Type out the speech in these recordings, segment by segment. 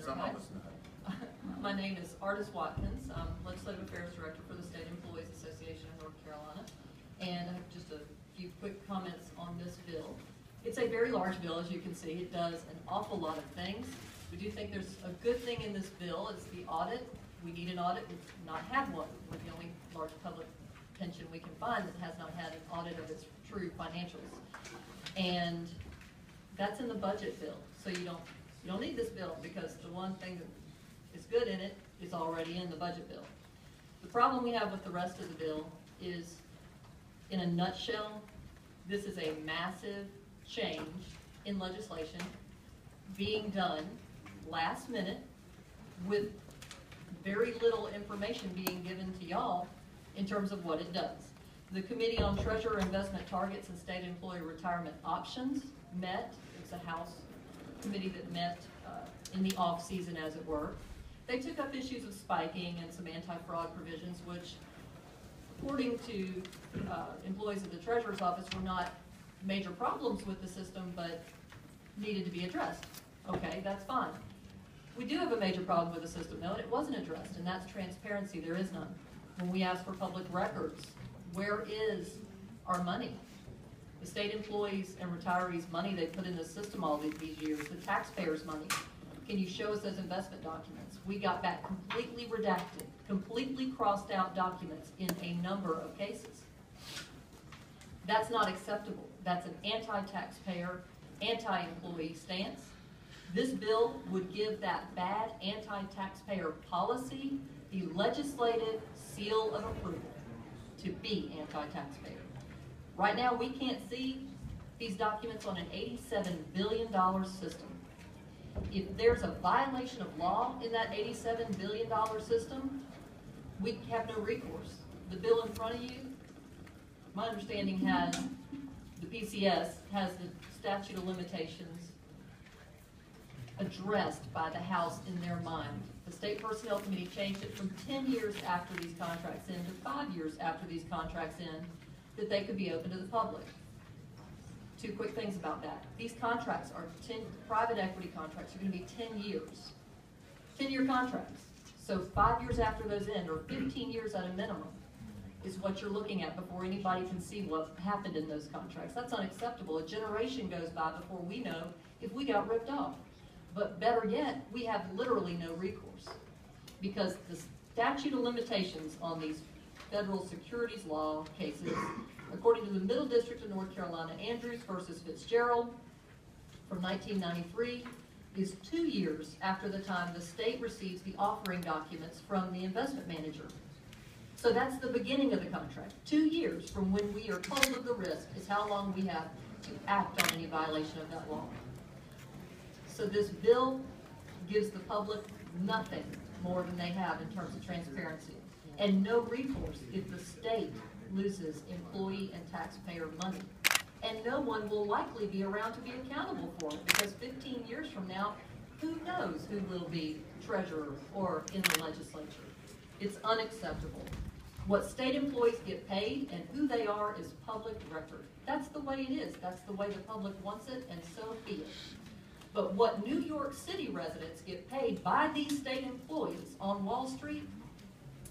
Some of us know. My name is Ardis Watkins. I'm Legislative Affairs Director for the State Employees Association of North Carolina. And I have just a few quick comments on this bill. It's a very large bill, as you can see. It does an awful lot of things. We do think there's a good thing in this bill. It's the audit. We need an audit. We've not had one. We're the only large public pension we can find that has not had an audit of its true financials. And that's in the budget bill. So you don't need this bill because the one thing that is good in it is already in the budget bill. The problem we have with the rest of the bill is, in a nutshell, this is a massive change in legislation being done last minute with very little information being given to y'all in terms of what it does. The Committee on Treasurer Investment Targets and State Employee Retirement Options met. It's a House committee that met in the off season, as it were. They took up issues of spiking and some anti-fraud provisions, which, according to employees of the Treasurer's Office, were not major problems with the system, but needed to be addressed. Okay, that's fine. We do have a major problem with the system, though, and it wasn't addressed, and that's transparency. There is none. When we ask for public records, where is our money? The state employees and retirees' money they put in the system all these years, the taxpayers' money. Can you show us those investment documents? We got back completely redacted, completely crossed out documents in a number of cases. That's not acceptable. That's an anti-taxpayer, anti-employee stance. This bill would give that bad anti-taxpayer policy the legislative seal of approval to be anti-taxpayer. Right now, we can't see these documents on an $87 billion system. If there's a violation of law in that $87 billion system, we have no recourse. The bill in front of you, my understanding, has the PCS has the statute of limitations addressed by the House in their mind. The State Personnel Committee changed it from 10 years after these contracts end to 5 years after these contracts end, that they could be open to the public. Two quick things about that. These contracts are private equity contracts are going to be 10 years. 10-year contracts. So 5 years after those end, or 15 years at a minimum, is what you're looking at before anybody can see what happened in those contracts. That's unacceptable. A generation goes by before we know if we got ripped off. But better yet, we have literally no recourse, because the statute of limitations on these federal securities law cases, according to the Middle District of North Carolina, Andrews versus Fitzgerald from 1993, is 2 years after the time the state receives the offering documents from the investment manager. So that's the beginning of the contract. 2 years from when we are told of the risk is how long we have to act on any violation of that law. So this bill gives the public nothing more than they have in terms of transparency, and no recourse if the state loses employee and taxpayer money. And no one will likely be around to be accountable for it, because 15 years from now, who knows who will be treasurer or in the legislature. It's unacceptable. What state employees get paid and who they are is public record. That's the way it is. That's the way the public wants it, and so be it. But what New York City residents get paid by these state employees on Wall Street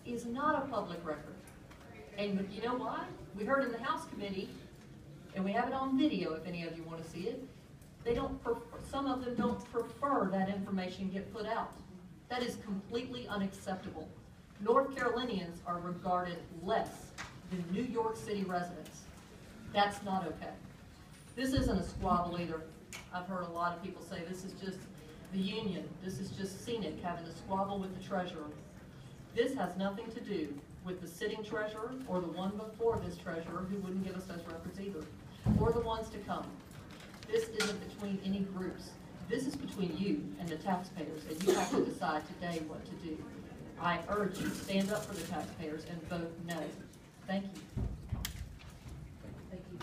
is not a public record. And you know why? We heard in the House committee, and we have it on video if any of you want to see it, they don't some of them don't prefer that information get put out. That is completely unacceptable. North Carolinians are regarded less than New York City residents. That's not okay. This isn't a squabble either. I've heard a lot of people say this is just the union. This is just scenic, having a squabble with the treasurer. This has nothing to do with the sitting treasurer or the one before this treasurer, who wouldn't give us those records either, or the ones to come. This isn't between any groups. This is between you and the taxpayers, and you have to decide today what to do. I urge you to stand up for the taxpayers and vote no. Thank you. Thank you.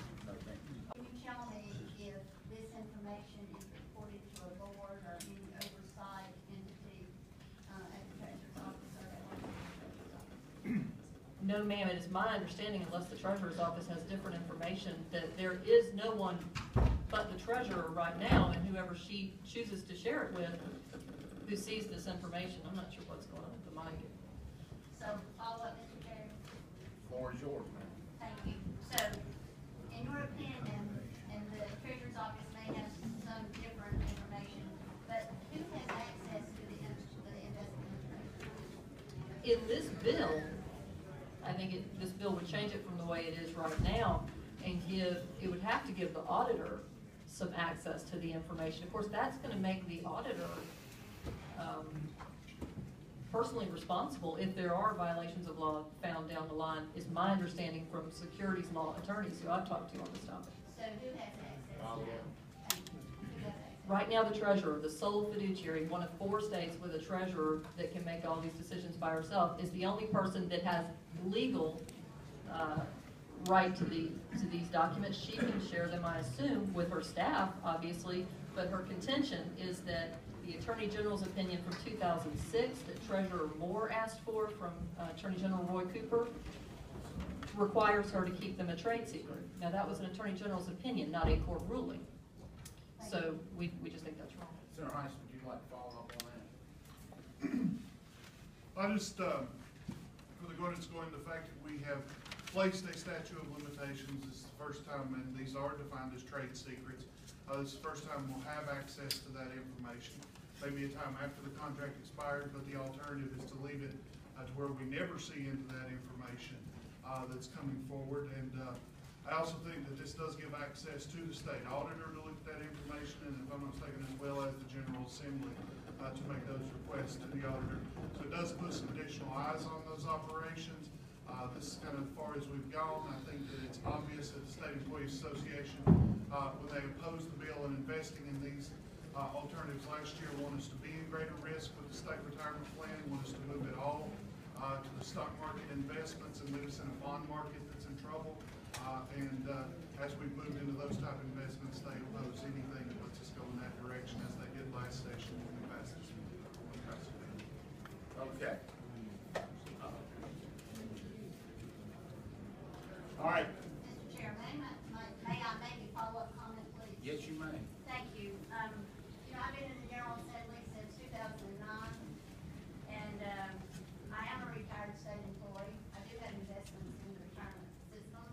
Can you tell me if this information is reported to a board or any oversight entity at the treasurer's office or at the treasurer's office? No, ma'am. It is my understanding, unless the treasurer's office has different information, that there is no one but the treasurer right now, and whoever she chooses to share it with, who sees this information, I'm not sure what's going on with the mic. So, follow up, Mr. Chair. Floor is yours, ma'am. Thank you. So, in your opinion, and the Treasurer's Office may have some different information, but who has access to the investment information? In this bill, I think this bill would change it from the way it is right now and it would have to give the auditor some access to the information. Of course, that's gonna make the auditor, personally responsible if there are violations of law found down the line, is my understanding from securities law attorneys who I've talked to on this topic. So who has access now? Thank you. Who has access? Right now, the treasurer, the sole fiduciary, one of 4 states with a treasurer that can make all these decisions by herself, is the only person that has legal right to these documents. She can share them, I assume, with her staff, obviously, but her contention is that the Attorney General's opinion from 2006 that Treasurer Moore asked for from Attorney General Roy Cooper requires her to keep them a trade secret. Now, that was an Attorney General's opinion, not a court ruling. So we just think that's wrong. Senator Heiss, would you like to follow up on that? I just, for the good, it's going to the fact that we have placed a statute of limitations. This is the first time, and these are defined as trade secrets. This is the first time we'll have access to that information. Maybe a time after the contract expires, but the alternative is to leave it to where we never see into that information that's coming forward. And I also think that this does give access to the state auditor to look at that information, and if I'm not mistaken, as well as the General Assembly to make those requests to the auditor. So it does put some additional eyes on those operations. This is kind of as far as we've gone. I think that it's obvious that the State Employees Association, when they opposed the bill and investing in these alternatives last year, want us to be in greater risk with the state retirement plan, want us to move it all to the stock market investments and leave us in a bond market that's in trouble. As we've moved into those type of investments, they oppose anything that lets us go in that direction, as they did last session when we passed this. Okay. All right. Mr. Chair, may I make a follow-up comment, please? Yes, you may. Thank you. I've been in the General Assembly since 2009, and I am a retired state employee. I do have investments in the retirement system,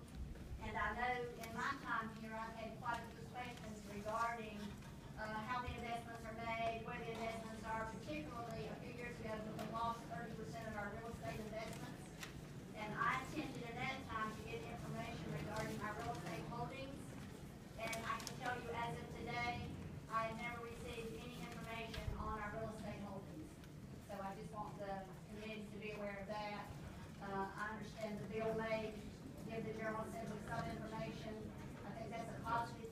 and I know in my time here I've had quite a few questions regarding how the investments are made, where the investments are, particularly a few years ago when we lost 30% of our real estate investments, and I attended at that time to get information regarding our real estate holdings, and I can tell you as of today, I have never received any information on our real estate holdings. So I just want the committee to be aware of that. I understand the bill may give the General Assembly some information. I think that's a positive